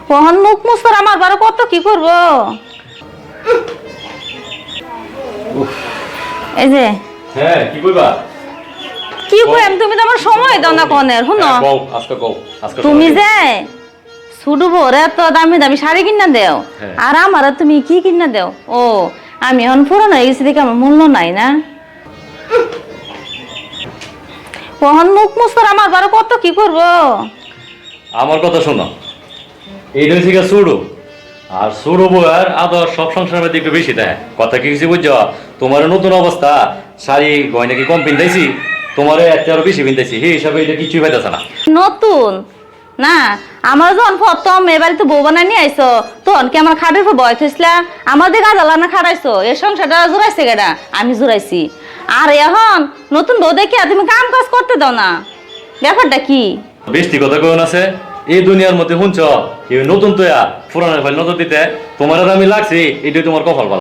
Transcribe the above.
কখন মুখ মুস্তর আমার বারো কত কি করবো। এই যে হ্যাঁ কি কইবা? কি কইম, তুমি তো আমার সময় দাও না কনের শুনো। কও আজকে কও আজকে তুমি যে ছুটু ভরে তো দামি দামি শাড়ি কিনা দেও, আর আমার তুমি কি কিনা দেও। ও আমি এখন পুরান হয়ে গেছি দেখে আমার মূল্য নাই না। কখন মুখ মুস্তর আমার বারো কত কি করবো। আমার কথা শোনো, এইটা থেকে শুরু আর শুরু বয়ার আদর সব সংসারের মধ্যে একটু বেশি দেয়। কথা কি কিছু বুঝছো? তোমার নতুন অবস্থা, শাড়ি গয়না কি কম পিন্ধাইছি? তোমার এত আরো বেশি পিন্ধাইছি, সেই হিসাবে এটা কিছুই পাইতেছে না। নতুন না, আমার যখন প্রথম এ বাড়িতে বউ বানাই নিয়ে আইসো তখন কি আমার খাটের উপর বয়স হয়েছিল? আমাদের গাছ না খাটাইছো, এর সংসারটা জোড়াইছে গেটা, আমি জোড়াইছি। আর এখন নতুন বউ দেখে তুমি কাম কাজ করতে দাও না, ব্যাপারটা কি? বেশি কথা কেমন আছে এই দুনিয়ার মধ্যে শুনছ কেউ নতুন তো পুরানের ভাই নজর দিতে, তোমার আর আমি লাগছি এটাই তোমার কপাল ভালো।